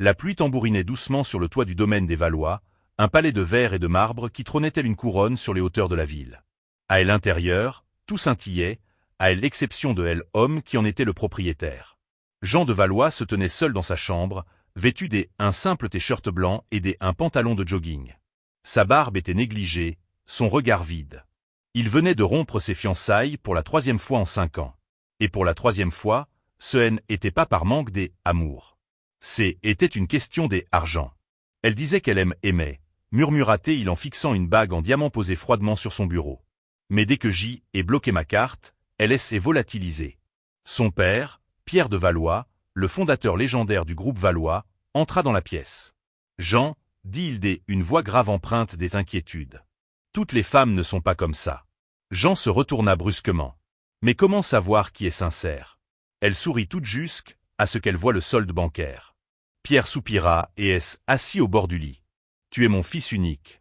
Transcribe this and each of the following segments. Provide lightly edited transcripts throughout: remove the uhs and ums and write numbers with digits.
La pluie tambourinait doucement sur le toit du domaine des Valois, un palais de verre et de marbre qui trônait telle une couronne sur les hauteurs de la ville. À elle intérieur, tout scintillait, à elle l'exception de elle homme qui en était le propriétaire. Jean de Valois se tenait seul dans sa chambre, vêtu un simple t-shirt blanc et un pantalon de jogging. Sa barbe était négligée, son regard vide. Il venait de rompre ses fiançailles pour la 3e fois en 5 ans. Et pour la 3e fois, ce n'était pas par manque amour. Était une question argent. Elle disait qu'elle aimait, murmura-t-il en fixant une bague en diamant posée froidement sur son bureau. Mais dès que j'y ai bloqué ma carte, elle s'est volatilisée. Son père, Pierre de Valois, le fondateur légendaire du groupe Valois, entra dans la pièce. Jean, dit-il une voix grave empreinte d'inquiétude. Toutes les femmes ne sont pas comme ça. Jean se retourna brusquement. Mais comment savoir qui est sincère? Elle sourit toute jusque à ce qu'elle voit le solde bancaire. Pierre soupira et assis au bord du lit. Tu es mon fils unique.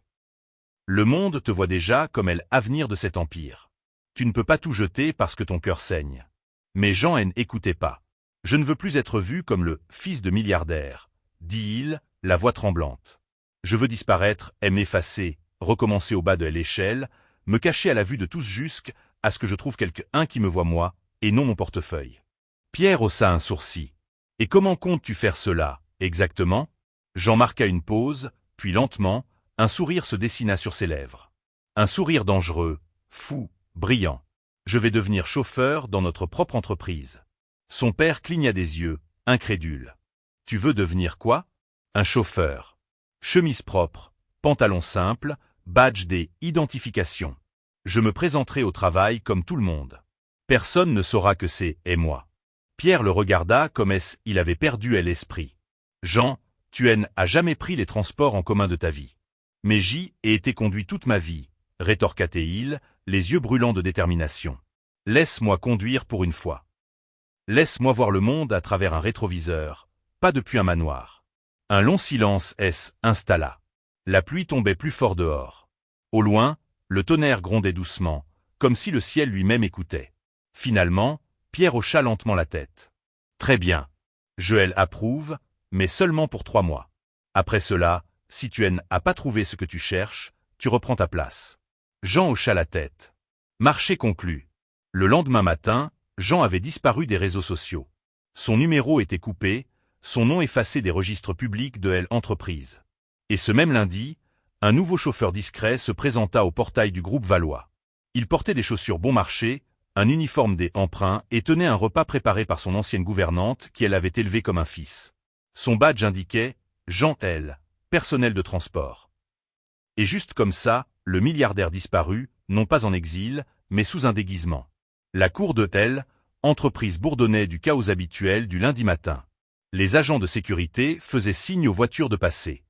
Le monde te voit déjà comme l'avenir de cet empire. Tu ne peux pas tout jeter parce que ton cœur saigne. Mais Jean n'écoutait pas. Je ne veux plus être vu comme le fils de milliardaire, dit-il, la voix tremblante. Je veux disparaître, m'effacer, recommencer au bas de l'échelle, me cacher à la vue de tous jusqu'à ce que je trouve quelqu'un qui me voit moi, et non mon portefeuille. Pierre haussa un sourcil. Et comment comptes-tu faire cela, exactement? Jean marqua une pause, puis lentement, un sourire se dessina sur ses lèvres. Un sourire dangereux, fou, brillant. Je vais devenir chauffeur dans notre propre entreprise. Son père cligna des yeux, incrédule. Tu veux devenir quoi? Un chauffeur. Chemise propre, pantalon simple, badge d'identification. Je me présenterai au travail comme tout le monde. Personne ne saura que c'est moi. Pierre le regarda comme il avait perdu l'esprit. Jean, tu n'as jamais pris les transports en commun de ta vie. Mais j'y ai été conduit toute ma vie, rétorqua-t-il, les yeux brûlants de détermination. Laisse-moi conduire pour une fois. Laisse-moi voir le monde à travers un rétroviseur, pas depuis un manoir. Un long silence installa. La pluie tombait plus fort dehors. Au loin, le tonnerre grondait doucement, comme si le ciel lui-même écoutait. Finalement, Pierre hocha lentement la tête. Très bien. Je l'approuve, mais seulement pour 3 mois. Après cela, si tu n'as pas trouvé ce que tu cherches, tu reprends ta place. Jean hocha la tête. Marché conclu. Le lendemain matin, Jean avait disparu des réseaux sociaux. Son numéro était coupé, son nom effacé des registres publics de l'entreprise. Et ce même lundi, un nouveau chauffeur discret se présenta au portail du groupe Valois. Il portait des chaussures bon marché, un uniforme emprunt et tenait un repas préparé par son ancienne gouvernante qui avait élevé comme un fils. Son badge indiquait « Jean L, personnel de transport ». Et juste comme ça, le milliardaire disparut, non pas en exil, mais sous un déguisement. La cour de entreprise bourdonnait du chaos habituel du lundi matin. Les agents de sécurité faisaient signe aux voitures de passer.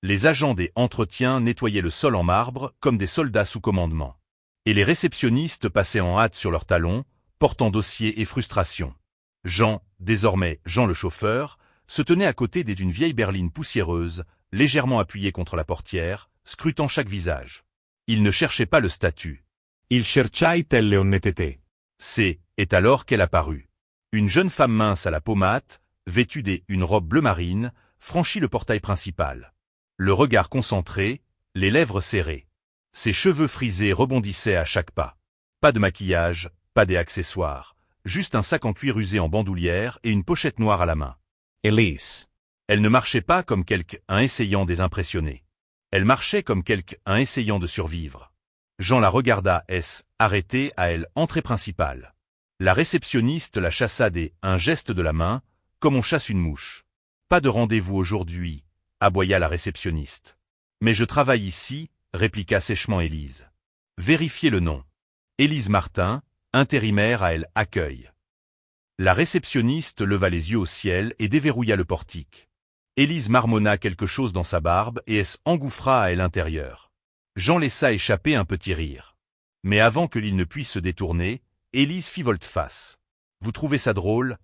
Les agents des entretiens nettoyaient le sol en marbre comme des soldats sous commandement. Et les réceptionnistes passaient en hâte sur leurs talons, portant dossiers et frustrations. Jean, désormais Jean le chauffeur, se tenait à côté d'une vieille berline poussiéreuse, légèrement appuyée contre la portière, scrutant chaque visage. Il ne cherchait pas le statut. Il cherchait l'honnêteté. Est alors qu'elle apparut. Une jeune femme mince à la peau mate, vêtue d'une robe bleu marine, franchit le portail principal. Le regard concentré, les lèvres serrées. Ses cheveux frisés rebondissaient à chaque pas. Pas de maquillage, pas d'accessoires, juste un sac en cuir usé en bandoulière et une pochette noire à la main. Elise. Elle ne marchait pas comme quelqu'un essayant de les impressionner. Elle marchait comme quelqu'un essayant de survivre. Jean la regarda arrêtée à entrée principale. La réceptionniste la chassa un geste de la main, comme on chasse une mouche. Pas de rendez-vous aujourd'hui, aboya la réceptionniste. Mais je travaille ici, répliqua sèchement Élise. Vérifiez le nom. Élise Martin, intérimaire à accueil. La réceptionniste leva les yeux au ciel et déverrouilla le portique. Élise marmonna quelque chose dans sa barbe et engouffra à l'intérieur. Jean laissa échapper un petit rire. Mais avant que l'il ne puisse se détourner, Élise fit volte-face. « Vous trouvez ça drôle ?»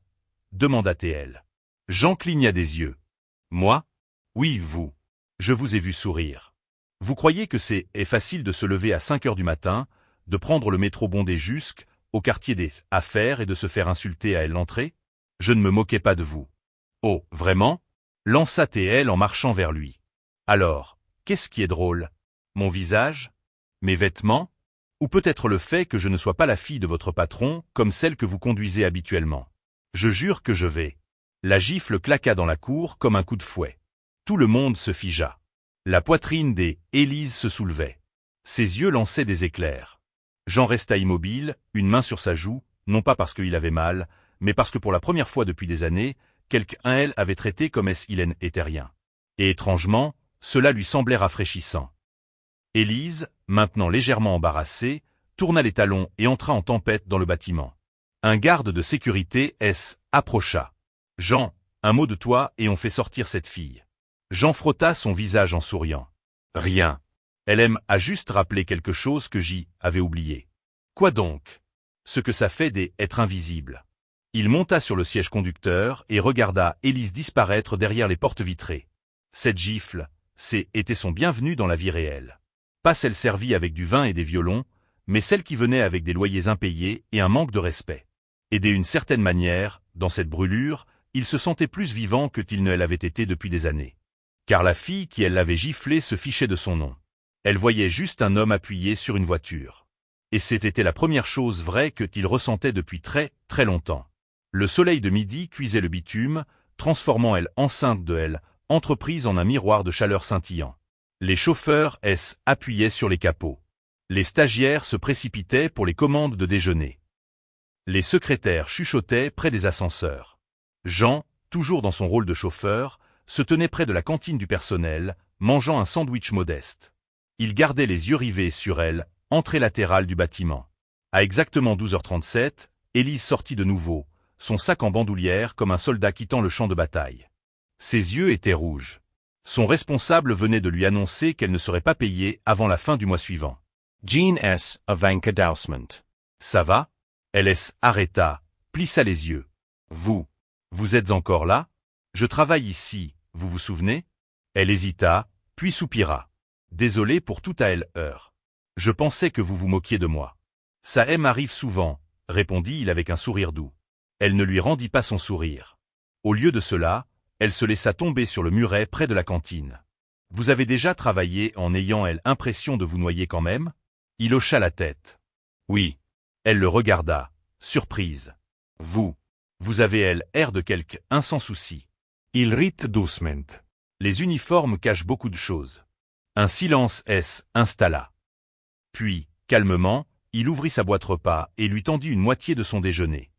demanda-t-elle. Jean cligna des yeux. « Moi ? Oui, vous. Je vous ai vu sourire. Vous croyez que c'est facile de se lever à 5 heures du matin, de prendre le métro bondé jusqu'au quartier des affaires et de se faire insulter à l'entrée? Je ne me moquais pas de vous. Oh, vraiment ? lança TL en marchant vers lui. Alors, qu'est-ce qui est drôle? Mon visage? Mes vêtements? Ou peut-être le fait que je ne sois pas la fille de votre patron, comme celle que vous conduisez habituellement. Je jure que je vais. La gifle claqua dans la cour comme un coup de fouet. Tout le monde se figea. La poitrine des Élise se soulevait. Ses yeux lançaient des éclairs. Jean resta immobile, une main sur sa joue, non pas parce qu'il avait mal, mais parce que pour la première fois depuis des années, quelqu'un elle avait traité comme est-il était rien. Et étrangement, cela lui semblait rafraîchissant. Élise, maintenant légèrement embarrassée, tourna les talons et entra en tempête dans le bâtiment. Un garde de sécurité approcha. « Jean, un mot de toi et on fait sortir cette fille. » Jean frotta son visage en souriant. « Rien. Elle a juste rappelé quelque chose que j'y avais oublié. »« Quoi donc ?»« Ce que ça fait être invisible. » Il monta sur le siège conducteur et regarda Élise disparaître derrière les portes vitrées. Cette gifle, était son bienvenu dans la vie réelle. Pas celle servie avec du vin et des violons, mais celle qui venait avec des loyers impayés et un manque de respect. Et d'une certaine manière, dans cette brûlure, il se sentait plus vivant que qu'il ne l'avait été depuis des années. Car la fille qui l'avait giflé se fichait de son nom. Elle voyait juste un homme appuyé sur une voiture. Et c'était la première chose vraie qu'il ressentait depuis très, très longtemps. Le soleil de midi cuisait le bitume, transformant enceinte de entreprise en un miroir de chaleur scintillant. Les chauffeurs appuyaient sur les capots. Les stagiaires se précipitaient pour les commandes de déjeuner. Les secrétaires chuchotaient près des ascenseurs. Jean, toujours dans son rôle de chauffeur, se tenait près de la cantine du personnel, mangeant un sandwich modeste. Il gardait les yeux rivés sur entrée latérale du bâtiment. À exactement 12h37, Élise sortit de nouveau, son sac en bandoulière comme un soldat quittant le champ de bataille. Ses yeux étaient rouges. Son responsable venait de lui annoncer qu'elle ne serait pas payée avant la fin du mois suivant. Jean Ivanka Dousement. Ça va? Elle arrêta, plissa les yeux. Vous êtes encore là? Je travaille ici, vous vous souvenez? Elle hésita, puis soupira. Désolé pour toute heure. Je pensais que vous vous moquiez de moi. Ça m'arrive souvent, répondit-il avec un sourire doux. Elle ne lui rendit pas son sourire. Au lieu de cela, elle se laissa tomber sur le muret près de la cantine. Vous avez déjà travaillé en ayant l'impression de vous noyer quand même? Il hocha la tête. Oui. Elle le regarda, surprise. Vous avez l'air de quelqu'un sans souci. Il rit doucement. Les uniformes cachent beaucoup de choses. Un silence installa. Puis, calmement, il ouvrit sa boîte repas et lui tendit une moitié de son déjeuner.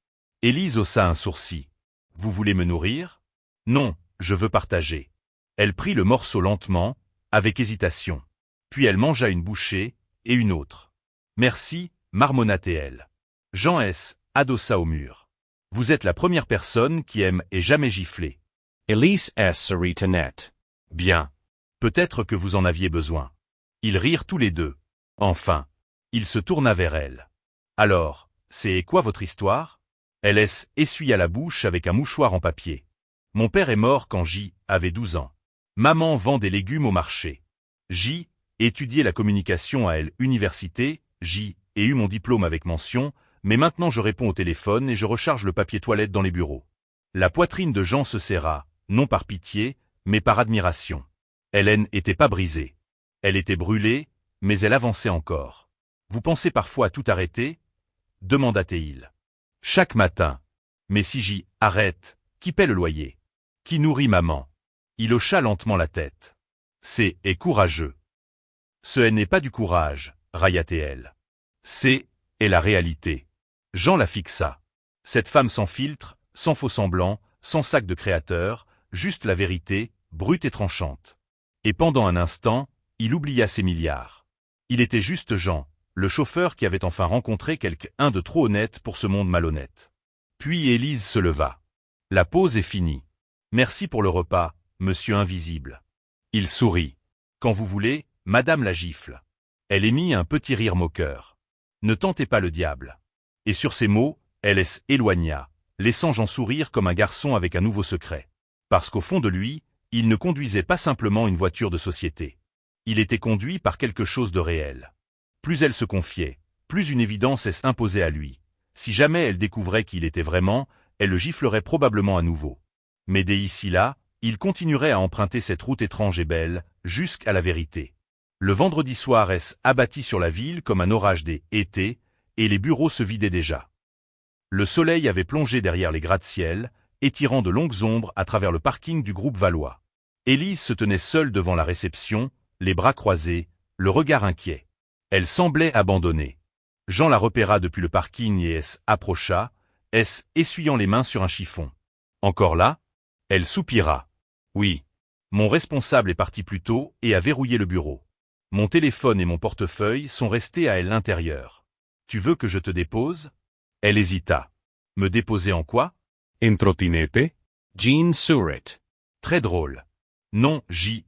Élise haussa un sourcil. Vous voulez me nourrir? Non, je veux partager. Elle prit le morceau lentement, avec hésitation. Puis elle mangea une bouchée, et une autre. Merci, marmonna-t-elle. Jean adossa au mur. Vous êtes la première personne qui aime et jamais giflé. Elise se retenait. Bien. Peut-être que vous en aviez besoin. Ils rirent tous les deux. Enfin. Il se tourna vers elle. Alors, c'est quoi votre histoire? Elle essuya la bouche avec un mouchoir en papier. Mon père est mort quand J avait 12 ans. Maman vend des légumes au marché. J étudiait la communication à l'université, J ai eu mon diplôme avec mention, mais maintenant je réponds au téléphone et je recharge le papier toilette dans les bureaux. La poitrine de Jean se serra, non par pitié, mais par admiration. Hélène n'était pas brisée. Elle était brûlée, mais elle avançait encore. Vous pensez parfois à tout arrêter? Demanda-t-il. Chaque matin. Mais si j'y arrête, qui paie le loyer? Qui nourrit maman? Il hocha lentement la tête. Est courageux. Ce n'est pas du courage, railla-t-elle. C'est la réalité. Jean la fixa. Cette femme sans filtre, sans faux semblant, sans sac de créateur, juste la vérité, brute et tranchante. Et pendant un instant, il oublia ses milliards. Il était juste Jean, le chauffeur qui avait enfin rencontré quelqu'un de trop honnête pour ce monde malhonnête. Puis Élise se leva. La pause est finie. Merci pour le repas, monsieur invisible. Il sourit. Quand vous voulez, madame la gifle. Elle émit un petit rire moqueur. Ne tentez pas le diable. Et sur ces mots, elle s'éloigna, laissant Jean sourire comme un garçon avec un nouveau secret. Parce qu'au fond de lui, il ne conduisait pas simplement une voiture de société. Il était conduit par quelque chose de réel. Plus elle se confiait, plus une évidence s'imposait à lui. Si jamais elle découvrait qui il était vraiment, elle le giflerait probablement à nouveau. Mais dès ici là, Il continuerait à emprunter cette route étrange et belle, jusqu'à la vérité. Le vendredi soir abattit sur la ville comme un orage d'été, et les bureaux se vidaient déjà. Le soleil avait plongé derrière les gratte-ciel, étirant de longues ombres à travers le parking du groupe Valois. Élise se tenait seule devant la réception, les bras croisés, le regard inquiet. Elle semblait abandonnée. Jean la repéra depuis le parking et approcha, essuyant les mains sur un chiffon. Encore là? Elle soupira. Oui. Mon responsable est parti plus tôt et a verrouillé le bureau. Mon téléphone et mon portefeuille sont restés à l'intérieur. Tu veux que je te dépose? Elle hésita. Me déposer en quoi? En trottinette? Jean Surratt. Très drôle. Non,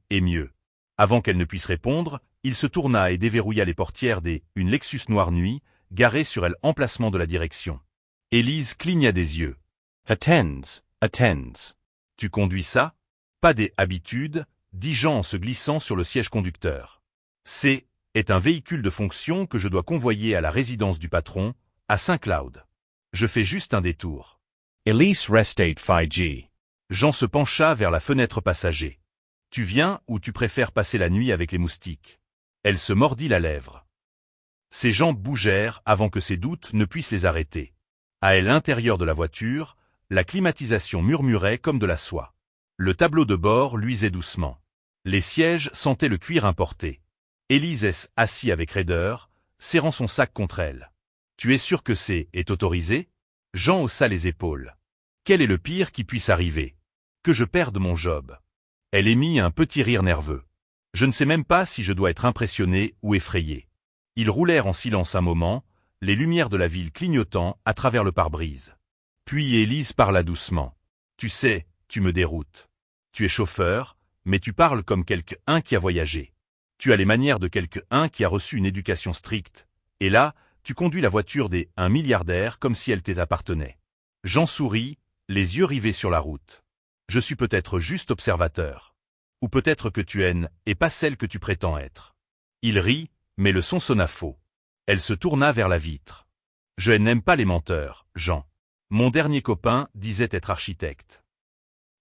est mieux. Avant qu'elle ne puisse répondre, il se tourna et déverrouilla les portières une Lexus noire nuit, garée sur l'emplacement de la direction. Élise cligna des yeux. Attends. Tu conduis ça? Pas des habitudes, dit Jean en se glissant sur le siège conducteur. Est un véhicule de fonction que je dois convoyer à la résidence du patron, à Saint-Cloud. Je fais juste un détour. Elise restate 5G. Jean se pencha vers la fenêtre passager. Tu viens ou tu préfères passer la nuit avec les moustiques? Elle se mordit la lèvre. Ses jambes bougèrent avant que ses doutes ne puissent les arrêter. À l'intérieur de la voiture, la climatisation murmurait comme de la soie. Le tableau de bord luisait doucement. Les sièges sentaient le cuir importé. Élise assis avec raideur, serrant son sac contre elle. Tu es sûr que est autorisé? Jean haussa les épaules. Quel est le pire qui puisse arriver? Que je perde mon job. Elle émit un petit rire nerveux. Je ne sais même pas si je dois être impressionné ou effrayé. Ils roulèrent en silence un moment, les lumières de la ville clignotant à travers le pare-brise. Puis Élise parla doucement. Tu sais, tu me déroutes. Tu es chauffeur, mais tu parles comme quelqu'un qui a voyagé. Tu as les manières de quelqu'un qui a reçu une éducation stricte. Et là, tu conduis la voiture un milliardaire comme si elle t'appartenait. Jean sourit, les yeux rivés sur la route. Je suis peut-être juste observateur. Ou peut-être que tu et pas celle que tu prétends être. Il rit, mais le son sonna faux. Elle se tourna vers la vitre. Je n'aime pas les menteurs, Jean. Mon dernier copain disait être architecte.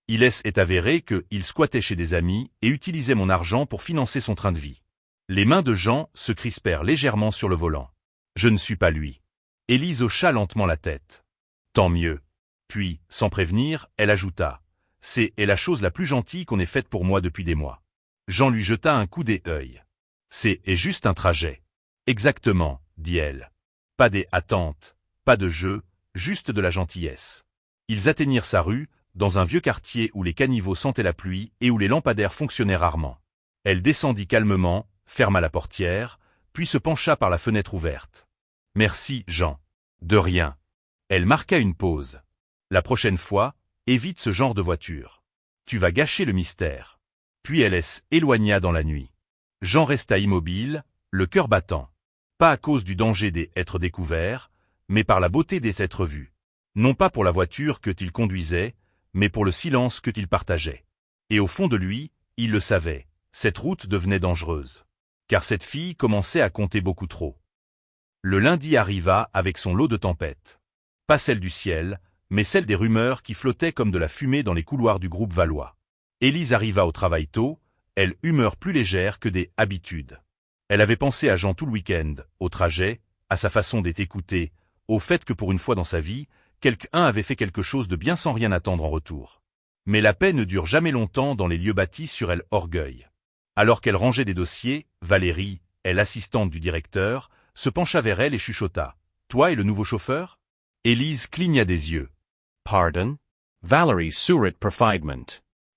Il est avéré qu'il squattait chez des amis et utilisait mon argent pour financer son train de vie. Les mains de Jean se crispèrent légèrement sur le volant. Je ne suis pas lui. Élise hocha lentement la tête. Tant mieux. Puis, sans prévenir, elle ajouta. C'est la chose la plus gentille qu'on ait faite pour moi depuis des mois. Jean lui jeta un coup d'œil. C'est juste un trajet. Exactement, dit elle. Pas des attentes, pas de jeu, juste de la gentillesse. Ils atteignirent sa rue, dans un vieux quartier où les caniveaux sentaient la pluie et où les lampadaires fonctionnaient rarement. Elle descendit calmement, ferma la portière, puis se pencha par la fenêtre ouverte. Merci, Jean. De rien. Elle marqua une pause. La prochaine fois, évite ce genre de voiture. Tu vas gâcher le mystère. Puis elle s'éloigna dans la nuit. Jean resta immobile, le cœur battant. Pas à cause du danger d'être découvert, mais par la beauté d'être vu. Non pas pour la voiture qu'il conduisait, mais pour le silence qu'il partageait. Et au fond de lui, il le savait, cette route devenait dangereuse. Car cette fille commençait à compter beaucoup trop. Le lundi arriva avec son lot de tempêtes. Pas celle du ciel, mais celle des rumeurs qui flottaient comme de la fumée dans les couloirs du groupe Valois. Élise arriva au travail tôt, elle humeur plus légère que des habitudes. Elle avait pensé à Jean tout le week-end, au trajet, à sa façon d'être écoutée, au fait que pour une fois dans sa vie, quelqu'un avait fait quelque chose de bien sans rien attendre en retour. Mais la paix ne dure jamais longtemps dans les lieux bâtis sur Orgueil. Alors qu'elle rangeait des dossiers, Valérie, l'assistante du directeur, se pencha vers elle et chuchota. « Toi et le nouveau chauffeur ?» Élise cligna des yeux. « Pardon? Valerie Surratt Profidement. »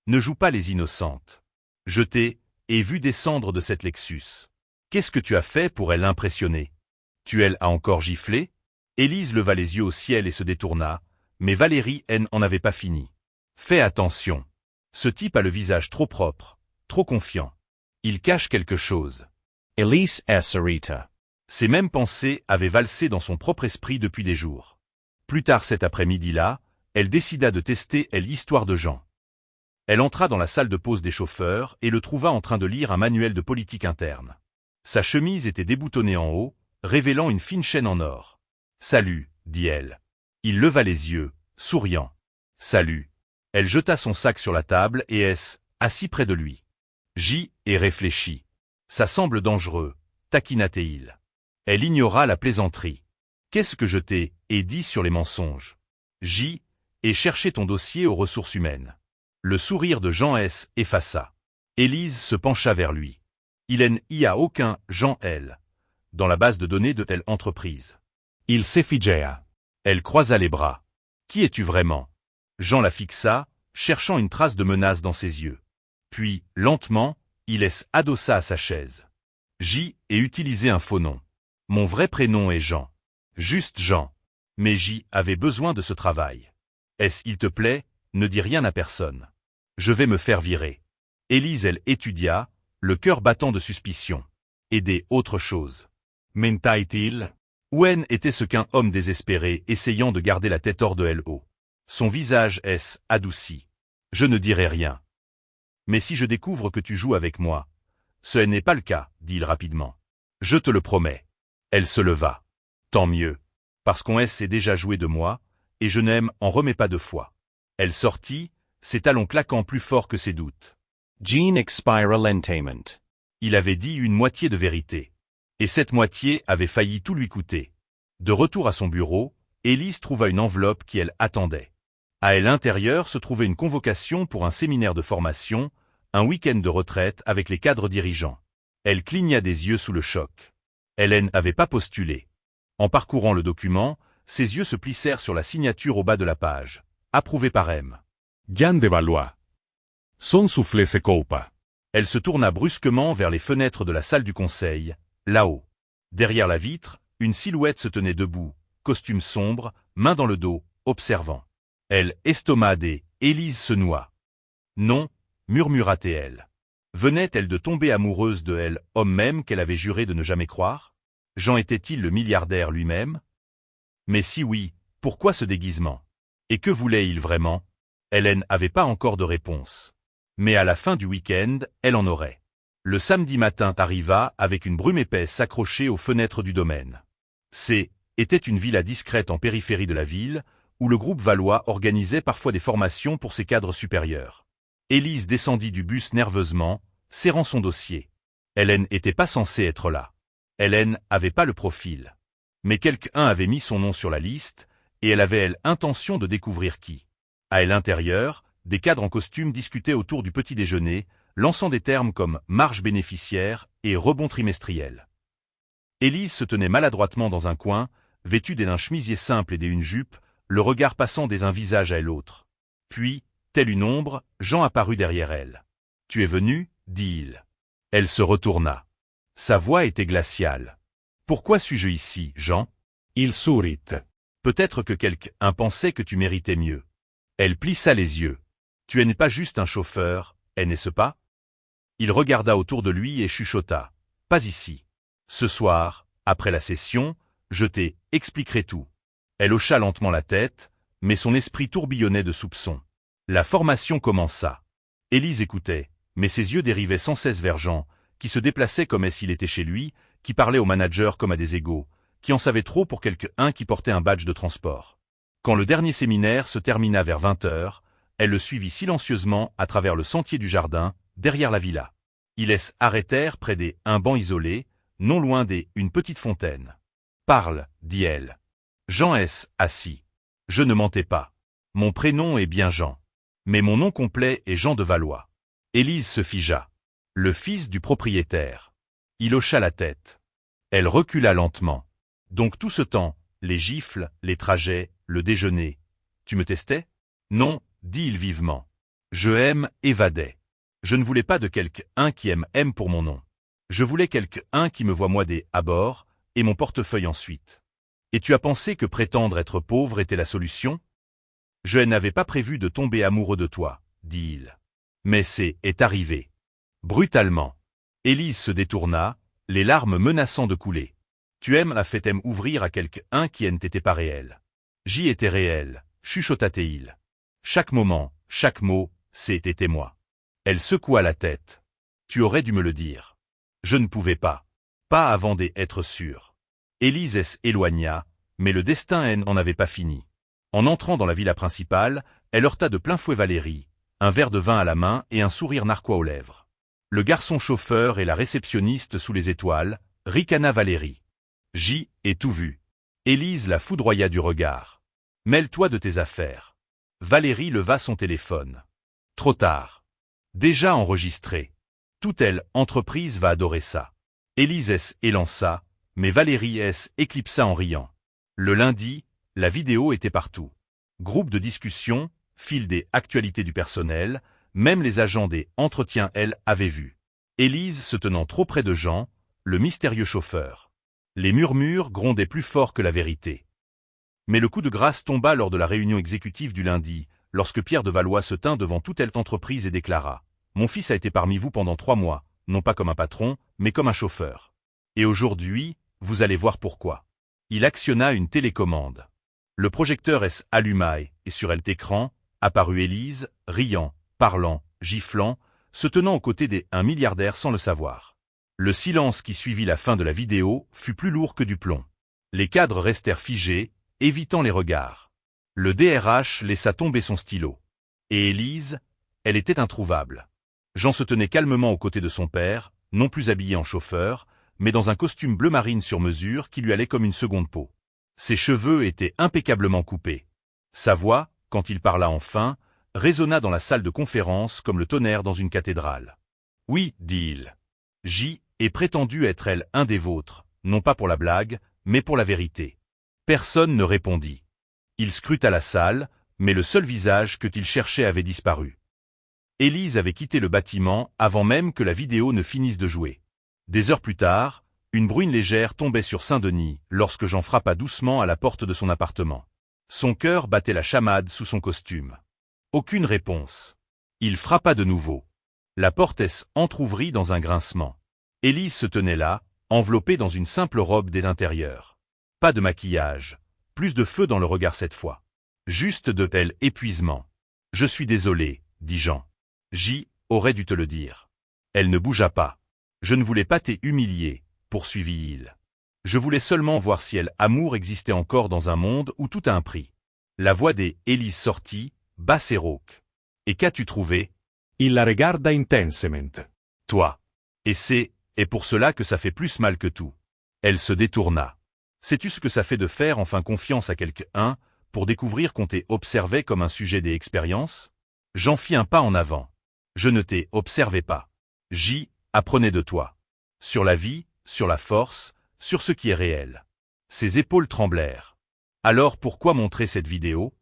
Ne joue pas les innocentes. Je t'ai vu descendre de cette Lexus. Qu'est-ce que tu as fait pour l'impressionner? Tu a encore giflé? Élise leva les yeux au ciel et se détourna, mais Valérie en avait pas fini. Fais attention. Ce type a le visage trop propre, trop confiant. Il cache quelque chose. Elise Sarita. Ces mêmes pensées avaient valsé dans son propre esprit depuis des jours. Plus tard cet après-midi-là, elle décida de tester l'histoire de Jean. Elle entra dans la salle de pause des chauffeurs et le trouva en train de lire un manuel de politique interne. Sa chemise était déboutonnée en haut, révélant une fine chaîne en or. « Salut », dit-elle. Il leva les yeux, souriant. « Salut ». Elle jeta son sac sur la table et assis près de lui. J. et réfléchit. Ça semble dangereux, taquina-t-il. Elle ignora la plaisanterie. Qu'est-ce que je t'ai dit sur les mensonges? J. et cherchait ton dossier aux ressources humaines. Le sourire de Jean effaça. Élise se pencha vers lui. Il n'y a aucun Jean L. dans la base de données de telle entreprise. Il s'effigea. Elle croisa les bras. Qui es-tu vraiment? Jean la fixa, cherchant une trace de menace dans ses yeux. Puis, lentement, il adossa à sa chaise. J. et utilisait un faux nom. Mon vrai prénom est Jean. Juste Jean. Mais J. avait besoin de ce travail. Il te plaît, ne dis rien à personne. Je vais me faire virer. Élise étudia, le cœur battant de suspicion. Aider autre chose. Mentaille-t-il? Ouen était ce qu'un homme désespéré essayant de garder la tête hors de l'eau. Son visage adouci. Je ne dirai rien. Mais si je découvre que tu joues avec moi, ce n'est pas le cas, dit-il rapidement. Je te le promets. Elle se leva. Tant mieux. Parce qu'on s'est déjà joué de moi, et je n'en remets pas deux fois. Elle sortit, ses talons claquant plus fort que ses doutes. Jean expira lentament. Il avait dit une moitié de vérité. Et cette moitié avait failli tout lui coûter. De retour à son bureau, Élise trouva une enveloppe qui elle attendait. À l'intérieur se trouvait une convocation pour un séminaire de formation, un week-end de retraite avec les cadres dirigeants. Elle cligna des yeux sous le choc. Elle n'avait pas postulé. En parcourant le document, ses yeux se plissèrent sur la signature au bas de la page. Approuvé par M. Jean de Valois. Son soufflé se coupa. Elle se tourna brusquement vers les fenêtres de la salle du conseil, là-haut. Derrière la vitre, une silhouette se tenait debout, costume sombre, main dans le dos, observant. Elle estomadait, Élise se noua. Non, murmura-t-elle. Venait-elle de tomber amoureuse de elle, homme même qu'elle avait juré de ne jamais croire? Jean était-il le milliardaire lui-même? Mais si oui, pourquoi ce déguisement? Et que voulait-il vraiment? Elle n'avait pas encore de réponse. Mais à la fin du week-end, elle en aurait. Le samedi matin arriva avec une brume épaisse accrochée aux fenêtres du domaine. Était une villa discrète en périphérie de la ville, où le groupe Valois organisait parfois des formations pour ses cadres supérieurs. Élise descendit du bus nerveusement, serrant son dossier. Elle n'était pas censée être là. Elle n'avait pas le profil. Mais quelqu'un avait mis son nom sur la liste, et elle avait intention de découvrir qui. À l'intérieur, des cadres en costume discutaient autour du petit déjeuner, lançant des termes comme marge bénéficiaire et rebond trimestriel. Élise se tenait maladroitement dans un coin, vêtue d'un chemisier simple et d'une jupe, le regard passant d'un visage à l'autre. Puis, telle une ombre, Jean apparut derrière elle. « Tu es venu » dit-il. Elle se retourna. Sa voix était glaciale. « Pourquoi suis-je ici, Jean ?» Il sourit. « Peut-être que quelqu'un pensait que tu méritais mieux. » Elle plissa les yeux. « Tu n'es pas juste un chauffeur, n'est-ce pas ?» Il regarda autour de lui et chuchota. « Pas ici. Ce soir, après la session, je t'expliquerai tout. » Elle hocha lentement la tête, mais son esprit tourbillonnait de soupçons. La formation commença. Élise écoutait, mais ses yeux dérivaient sans cesse vers Jean, qui se déplaçait comme s'il était chez lui, qui parlait au manager comme à des égaux, qui en savait trop pour quelqu'un qui portait un badge de transport. Quand le dernier séminaire se termina vers 20h, elle le suivit silencieusement à travers le sentier du jardin, derrière la villa. Ils arrêtèrent près d'un banc isolé, non loin une petite fontaine. « Parle, dit-elle. Jean assis. Je ne mentais pas. Mon prénom est bien Jean. Mais mon nom complet est Jean de Valois. Élise se figea. Le fils du propriétaire. Il hocha la tête. Elle recula lentement. Donc tout ce temps, les gifles, les trajets, le déjeuner. Tu me testais? Non, dit-il vivement. Je évadais. Je ne voulais pas de quelqu'un qui aime pour mon nom. Je voulais quelqu'un qui me voit moi à bord, et mon portefeuille ensuite. Et tu as pensé que prétendre être pauvre était la solution? Je n'avais pas prévu de tomber amoureux de toi, dit-il. Mais est arrivé. Brutalement. Élise se détourna, les larmes menaçant de couler. Tu la fait ouvrir à quelqu'un qui n'était pas réel. J'y étais réel, chuchota-t-il. Chaque moment, chaque mot, c'était moi. Elle secoua la tête. Tu aurais dû me le dire. Je ne pouvais pas. Pas avant d'être sûr. Élise s'éloigna, mais le destin n'en avait pas fini. En entrant dans la villa principale, elle heurta de plein fouet Valérie, un verre de vin à la main et un sourire narquois aux lèvres. Le garçon chauffeur et la réceptionniste sous les étoiles, ricana Valérie. J. est tout vu. Élise la foudroya du regard. Mêle-toi de tes affaires. Valérie leva son téléphone. Trop tard. Déjà enregistré. Toute elle, entreprise va adorer ça. Élise S. élança, mais Valérie S. éclipsa en riant. Le lundi, la vidéo était partout. Groupe de discussion, fil des actualités du personnel, même les agents des entretiens, elle, avaient vu. Élise se tenant trop près de Jean, le mystérieux chauffeur. Les murmures grondaient plus fort que la vérité. Mais le coup de grâce tomba lors de la réunion exécutive du lundi, lorsque Pierre de Valois se tint devant toute elle entreprise et déclara « Mon fils a été parmi vous pendant 3 mois, non pas comme un patron, mais comme un chauffeur. Et aujourd'hui, vous allez voir pourquoi. » Il actionna une télécommande. Le projecteur s'alluma et sur l'écran, apparut Élise, riant, parlant, giflant, se tenant aux côtés des 1 milliardaire sans le savoir. Le silence qui suivit la fin de la vidéo fut plus lourd que du plomb. Les cadres restèrent figés, évitant les regards. Le DRH laissa tomber son stylo. Et Élise, elle était introuvable. Jean se tenait calmement aux côtés de son père, non plus habillé en chauffeur, mais dans un costume bleu marine sur mesure qui lui allait comme une seconde peau. Ses cheveux étaient impeccablement coupés. Sa voix, quand il parla enfin, résonna dans la salle de conférence comme le tonnerre dans une cathédrale. « Oui, dit-il. J. est prétendu être elle un des vôtres, non pas pour la blague, mais pour la vérité. » Personne ne répondit. Il scruta la salle, mais le seul visage que qu'il cherchait avait disparu. Élise avait quitté le bâtiment avant même que la vidéo ne finisse de jouer. Des heures plus tard, une bruine légère tombait sur Saint-Denis lorsque Jean frappa doucement à la porte de son appartement. Son cœur battait la chamade sous son costume. Aucune réponse. Il frappa de nouveau. La porte entr'ouvrit dans un grincement. Élise se tenait là, enveloppée dans une simple robe des intérieurs. Pas de maquillage, plus de feu dans le regard cette fois. Juste de tel épuisement. « Je suis désolé, dit Jean. J. aurait dû te le dire. » Elle ne bougea pas. « Je ne voulais pas t'humilier, poursuivit-il. Je voulais seulement voir si amour existait encore dans un monde où tout a un prix. » La voix des Élise sortit, basse et rauque. « Et qu'as-tu trouvé ?» Il la regarda intensement. « Toi. Et c'est pour cela que ça fait plus mal que tout. » Elle se détourna. « Sais-tu ce que ça fait de faire enfin confiance à quelqu'un pour découvrir qu'on t'ait observé comme un sujet des expériences ?» J'en fis un pas en avant. « Je ne t'ai observé pas. J. apprenais de toi. Sur la vie, sur la force, sur ce qui est réel. » Ses épaules tremblèrent. « Alors pourquoi montrer cette vidéo ?»«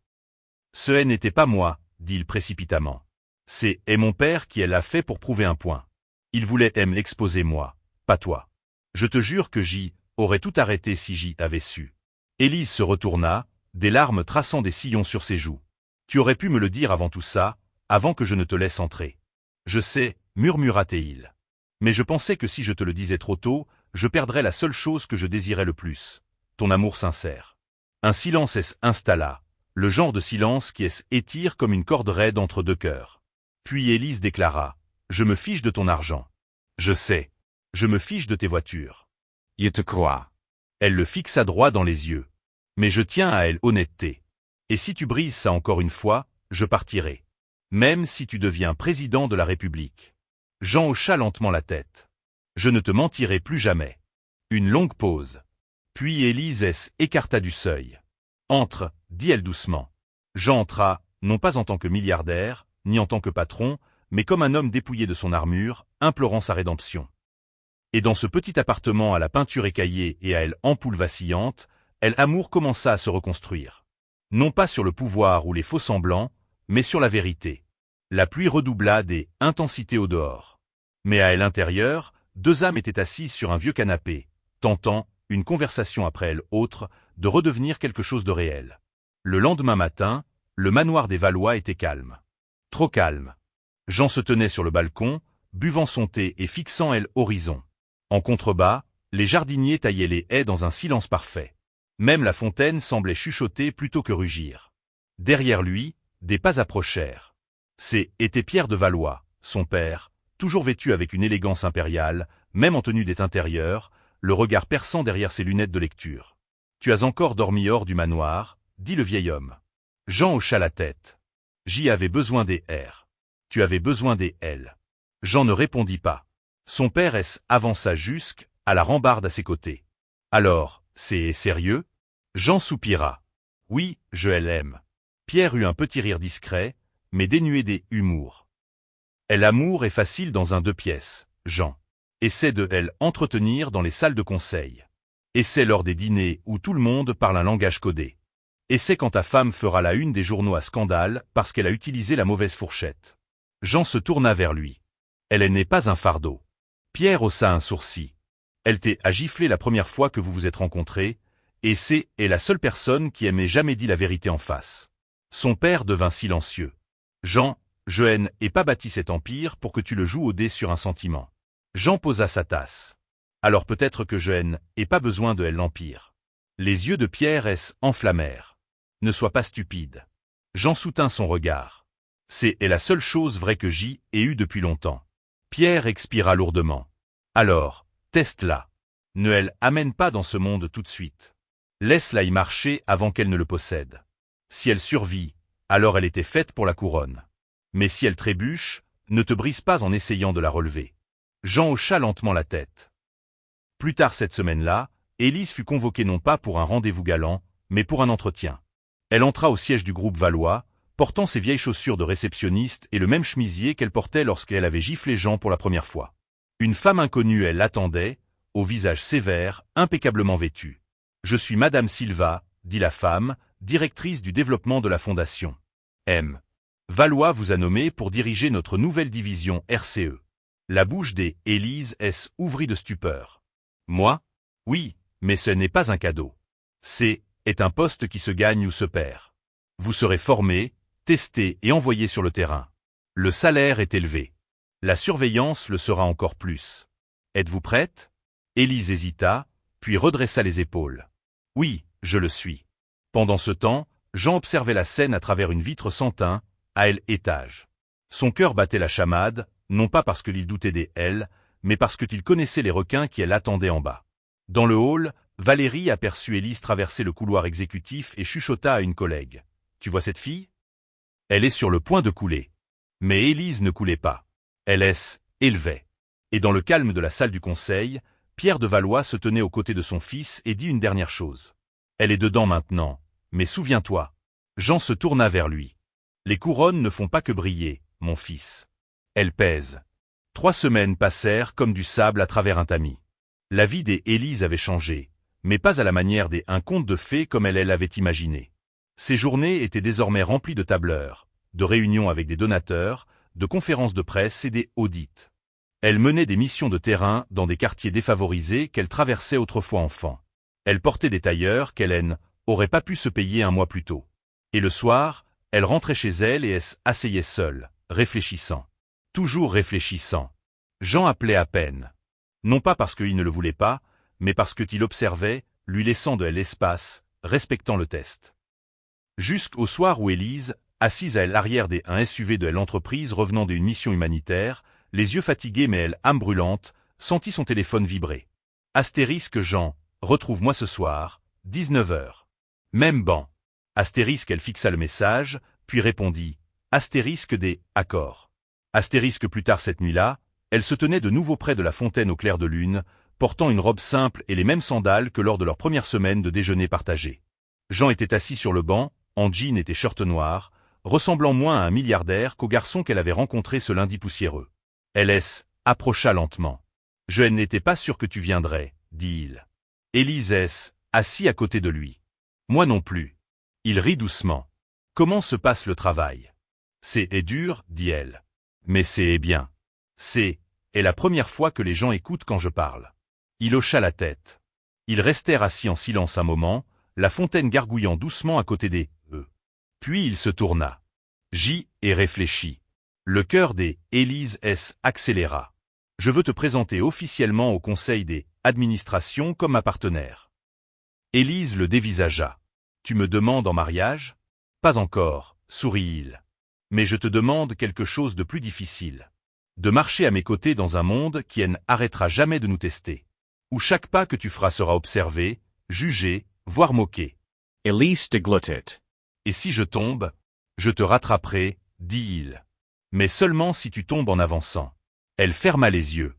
Ce n'était pas moi, dit-il précipitamment. C'est mon père qui l'a fait pour prouver un point. Il voulait l'exposer moi, pas toi. Je te jure que J. aurait tout arrêté si J. avait su. » Élise se retourna, des larmes traçant des sillons sur ses joues. « Tu aurais pu me le dire avant tout ça, avant que je ne te laisse entrer. »« Je sais, murmura-t-il. Mais je pensais que si je te le disais trop tôt, je perdrais la seule chose que je désirais le plus, ton amour sincère. » Un silence s'installa, le genre de silence qui étire comme une corde raide entre deux cœurs. Puis Élise déclara, « Je me fiche de ton argent. Je sais. Je me fiche de tes voitures. » Je te crois. Elle le fixa droit dans les yeux. « Mais je tiens à elle honnêteté. Et si tu brises ça encore une fois, je partirai. Même si tu deviens président de la République. » Jean hocha lentement la tête. « Je ne te mentirai plus jamais. » Une longue pause. Puis Élise écarta du seuil. « Entre, dit-elle doucement. » Jean entra, non pas en tant que milliardaire, ni en tant que patron, mais comme un homme dépouillé de son armure, implorant sa rédemption. Et dans ce petit appartement à la peinture écaillée et à elle ampoule vacillante, amour commença à se reconstruire. Non pas sur le pouvoir ou les faux-semblants, mais sur la vérité. La pluie redoubla des intensités au dehors. Mais à l'intérieur, 2 âmes étaient assises sur un vieux canapé, tentant, une conversation après autre, de redevenir quelque chose de réel. Le lendemain matin, le manoir des Valois était calme. Trop calme. Jean se tenait sur le balcon, buvant son thé et fixant l'horizon. En contrebas, les jardiniers taillaient les haies dans un silence parfait. Même la fontaine semblait chuchoter plutôt que rugir. Derrière lui, des pas approchèrent. C'était Pierre de Valois, son père, toujours vêtu avec une élégance impériale, même en tenue des intérieurs, le regard perçant derrière ses lunettes de lecture. « Tu as encore dormi hors du manoir » dit le vieil homme. Jean hocha la tête. J avait besoin des R. Tu avais besoin des L. Jean ne répondit pas. Son père avança jusqu'à la rambarde à ses côtés. Alors, c'est sérieux? Jean soupira. Oui, je l'aime. Pierre eut un petit rire discret, mais dénué des humours. L'amour est facile dans un 2 pièces, Jean. Essaie de entretenir dans les salles de conseil. Essaie lors des dîners où tout le monde parle un langage codé. Essaie quand ta femme fera la une des journaux à scandale parce qu'elle a utilisé la mauvaise fourchette. Jean se tourna vers lui. Elle n'est pas un fardeau. Pierre haussa un sourcil. Elle t'a giflé la première fois que vous vous êtes rencontrés, et c'est la seule personne qui m'ait jamais dit la vérité en face. Son père devint silencieux. Jean, je n'ai pas bâti cet empire pour que tu le joues au dé sur un sentiment. Jean posa sa tasse. Alors peut-être que je n'ai pas besoin de l'empire. Les yeux de Pierre enflammèrent. Ne sois pas stupide. Jean soutint son regard. C'est la seule chose vraie que j'y ai eue depuis longtemps. Pierre expira lourdement. Alors, teste-la. Ne elle amène pas dans ce monde tout de suite. Laisse-la y marcher avant qu'elle ne le possède. Si elle survit, alors elle était faite pour la couronne. Mais si elle trébuche, ne te brise pas en essayant de la relever. Jean hocha lentement la tête. Plus tard cette semaine-là, Élise fut convoquée non pas pour un rendez-vous galant, mais pour un entretien. Elle entra au siège du groupe Valois, portant ses vieilles chaussures de réceptionniste et le même chemisier qu'elle portait lorsqu'elle avait giflé Jean pour la première fois. Une femme inconnue l'attendait, au visage sévère, impeccablement vêtue. « Je suis Madame Silva », dit la femme, directrice du développement de la fondation. M. Valois vous a nommé pour diriger notre nouvelle division RCE. La bouche des Élise ouvrit de stupeur. Moi? Oui, mais ce n'est pas un cadeau. C'est un poste qui se gagne ou se perd. Vous serez formé, testé et envoyé sur le terrain. Le salaire est élevé. La surveillance le sera encore plus. Êtes-vous prête? Élise hésita, puis redressa les épaules. Oui, je le suis. Pendant ce temps, Jean observait la scène à travers une vitre sans teint, à étage. Son cœur battait la chamade, non pas parce qu'il doutait des mais parce qu'il connaissait les requins qui l'attendaient en bas. Dans le hall, Valérie aperçut Élise traverser le couloir exécutif et chuchota à une collègue. « Tu vois cette fille? Elle est sur le point de couler. » Mais Élise ne coulait pas. Elle élevait. Et dans le calme de la salle du conseil, Pierre de Valois se tenait aux côtés de son fils et dit une dernière chose. « Elle est dedans maintenant, mais souviens-toi. » Jean se tourna vers lui. « Les couronnes ne font pas que briller, mon fils. Elles pèsent. » 3 semaines passèrent comme du sable à travers un tamis. La vie des Élise avait changé, mais pas à la manière des un conte de fées comme elle l'avait imaginé. Ses journées étaient désormais remplies de tableurs, de réunions avec des donateurs, de conférences de presse et des audits. Elle menait des missions de terrain dans des quartiers défavorisés qu'elle traversait autrefois enfant. Elle portait des tailleurs qu'elle n'aurait pas pu se payer un mois plus tôt. Et le soir, elle rentrait chez elle et s'asseyait seule, réfléchissant. Toujours réfléchissant. Jean appelait à peine. Non pas parce qu'il ne le voulait pas, mais parce qu'il observait, lui laissant de l'espace, respectant le test. Jusqu'au soir où Élise, assise à l'arrière des un SUV de l'entreprise revenant d'une mission humanitaire, les yeux fatigués mais âme brûlante, sentit son téléphone vibrer. Astérisque Jean, retrouve-moi ce soir, 19h. Même banc. Astérisque elle fixa le message, puis répondit, astérisque des accords. Astérisque plus tard cette nuit-là, elle se tenait de nouveau près de la fontaine au clair de lune, portant une robe simple et les mêmes sandales que lors de leur première semaine de déjeuner partagé. Jean était assis sur le banc, en jean et t-shirt noir, ressemblant moins à un milliardaire qu'au garçon qu'elle avait rencontré ce lundi poussiéreux. Elle approcha lentement. « Je n'étais pas sûr que tu viendrais, dit-il. » Élise assis à côté de lui. « Moi non plus. » Il rit doucement. « Comment se passe le travail? »« C'est dur, dit elle. Mais c'est bien. C'est la première fois que les gens écoutent quand je parle. » Il hocha la tête. Ils restèrent assis en silence un moment, la fontaine gargouillant doucement à côté des eux. Puis il se tourna. J'y ai réfléchi. Le cœur des Élise accéléra. Je veux te présenter officiellement au conseil des administrations comme ma partenaire. Élise le dévisagea. Tu me demandes en mariage? Pas encore, sourit-il. Mais je te demande quelque chose de plus difficile. De marcher à mes côtés dans un monde qui n'arrêtera jamais de nous tester. Où chaque pas que tu feras sera observé, jugé, voire moqué. Élise dégluttit. Et si je tombe, je te rattraperai, dit-il. Mais seulement si tu tombes en avançant. Elle ferma les yeux.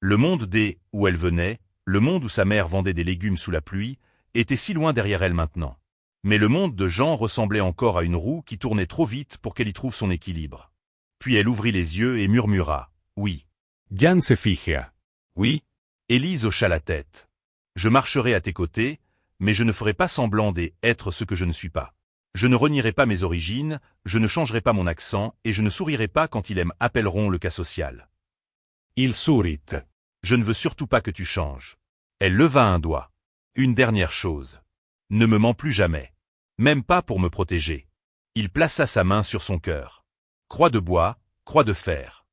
Le monde où elle venait, le monde où sa mère vendait des légumes sous la pluie, était si loin derrière elle maintenant. Mais le monde de Jean ressemblait encore à une roue qui tournait trop vite pour qu'elle y trouve son équilibre. Puis elle ouvrit les yeux et murmura « Oui ». Jan se fija. Oui. Élise hocha la tête. Je marcherai à tes côtés, mais je ne ferai pas semblant d'être ce que je ne suis pas. Je ne renierai pas mes origines, je ne changerai pas mon accent et je ne sourirai pas quand ils appelleront le cas social. Il sourit. Je ne veux surtout pas que tu changes. Elle leva un doigt. Une dernière chose. Ne me mens plus jamais. Même pas pour me protéger. Il plaça sa main sur son cœur. Croix de bois, croix de fer.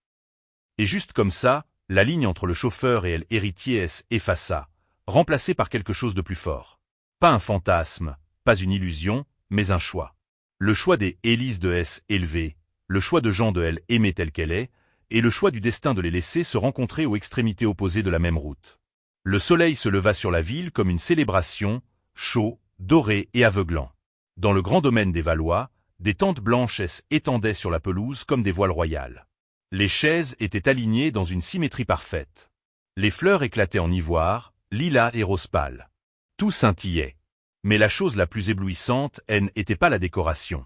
Et juste comme ça, la ligne entre le chauffeur et l'héritier s'effaça, remplacée par quelque chose de plus fort. Pas un fantasme, pas une illusion, mais un choix. Le choix des Élise de S élevée, le choix de Jean de L aimée telle qu'elle est, et le choix du destin de les laisser se rencontrer aux extrémités opposées de la même route. Le soleil se leva sur la ville comme une célébration, chaud, doré et aveuglant. Dans le grand domaine des Valois, des tentes blanches s'étendaient sur la pelouse comme des voiles royales. Les chaises étaient alignées dans une symétrie parfaite. Les fleurs éclataient en ivoire, lilas et rose pâle. Tout scintillait. Mais la chose la plus éblouissante n'était pas la décoration.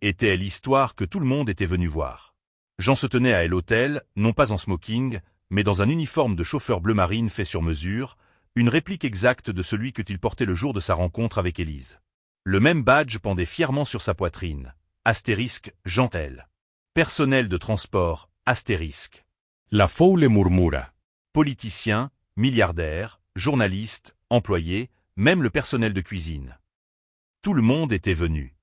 Était l'histoire que tout le monde était venu voir. Jean se tenait à l'hôtel, non pas en smoking, mais dans un uniforme de chauffeur bleu marine fait sur mesure, une réplique exacte de celui qu'il portait le jour de sa rencontre avec Élise. Le même badge pendait fièrement sur sa poitrine. Astérisque, Jean L. Personnel de transport, astérisque. La foule murmura. Politicien, milliardaire, journaliste, employé, même le personnel de cuisine. Tout le monde était venu.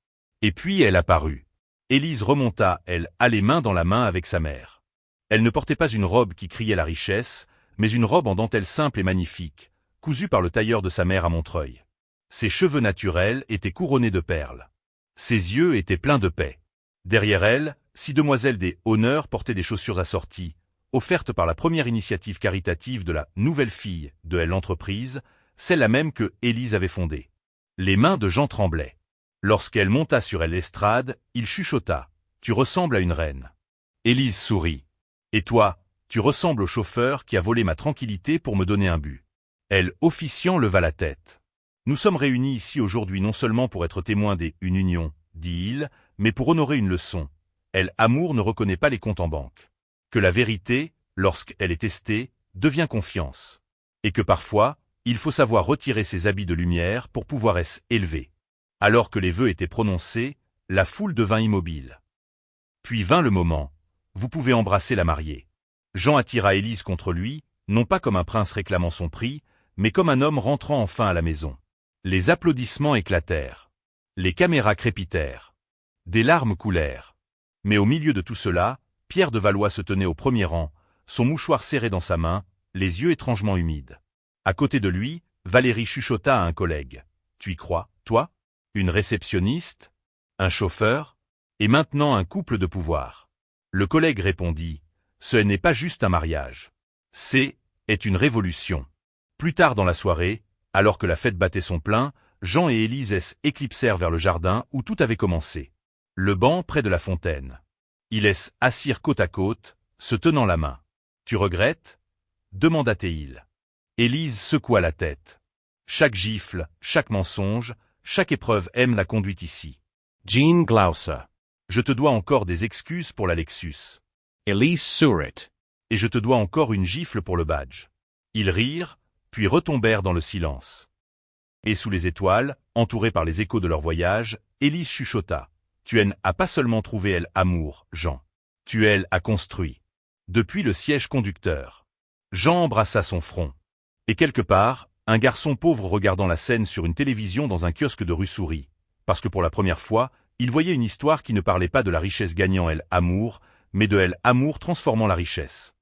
Et puis elle apparut. Élise remonta, les mains dans la main avec sa mère. Elle ne portait pas une robe qui criait la richesse, mais une robe en dentelle simple et magnifique, cousue par le tailleur de sa mère à Montreuil. Ses cheveux naturels étaient couronnés de perles. Ses yeux étaient pleins de paix. Derrière elle, 6 demoiselles des honneurs portaient des chaussures assorties, offertes par la première initiative caritative de la nouvelle fille de l'entreprise, celle-là même que Élise avait fondée. Les mains de Jean tremblaient. Lorsqu'elle monta sur l'estrade, il chuchota « Tu ressembles à une reine ». Élise sourit. « Et toi, tu ressembles au chauffeur qui a volé ma tranquillité pour me donner un but. » Elle, officiant, leva la tête. « Nous sommes réunis ici aujourd'hui non seulement pour être témoins d'une union, dit-il, mais pour honorer une leçon. Amour ne reconnaît pas les comptes en banque. Que la vérité, lorsqu'elle est testée, devient confiance. Et que parfois, il faut savoir retirer ses habits de lumière pour pouvoir s'élever. » Alors que les vœux étaient prononcés, la foule devint immobile. Puis vint le moment. Vous pouvez embrasser la mariée. Jean attira Élise contre lui, non pas comme un prince réclamant son prix, mais comme un homme rentrant enfin à la maison. Les applaudissements éclatèrent. Les caméras crépitèrent. Des larmes coulèrent. Mais au milieu de tout cela, Pierre de Valois se tenait au premier rang, son mouchoir serré dans sa main, les yeux étrangement humides. À côté de lui, Valérie chuchota à un collègue. « Tu y crois, toi ? Une réceptionniste ? Un chauffeur ? Et maintenant un couple de pouvoir ?» Le collègue répondit « Ce n'est pas juste un mariage. Est une révolution. » Plus tard dans la soirée, alors que la fête battait son plein, Jean et Élise éclipsèrent vers le jardin où tout avait commencé. Le banc près de la fontaine. Ils assirent côte à côte, se tenant la main. « Tu regrettes ?» demanda-t-il. Élise secoua la tête. Chaque gifle, chaque mensonge, chaque épreuve aime la conduite ici. Jean glausa. Je te dois encore des excuses pour la Lexus. Élise sourit. Et je te dois encore une gifle pour le badge. Ils rirent, puis retombèrent dans le silence. Et sous les étoiles, entourés par les échos de leur voyage, Élise chuchota. Tu n'as pas seulement trouvé amour, Jean. Tu as construit. Depuis le siège conducteur. Jean embrassa son front. Et quelque part, un garçon pauvre regardant la scène sur une télévision dans un kiosque de rue sourit, parce que pour la première fois, il voyait une histoire qui ne parlait pas de la richesse gagnant amour, mais de amour transformant la richesse.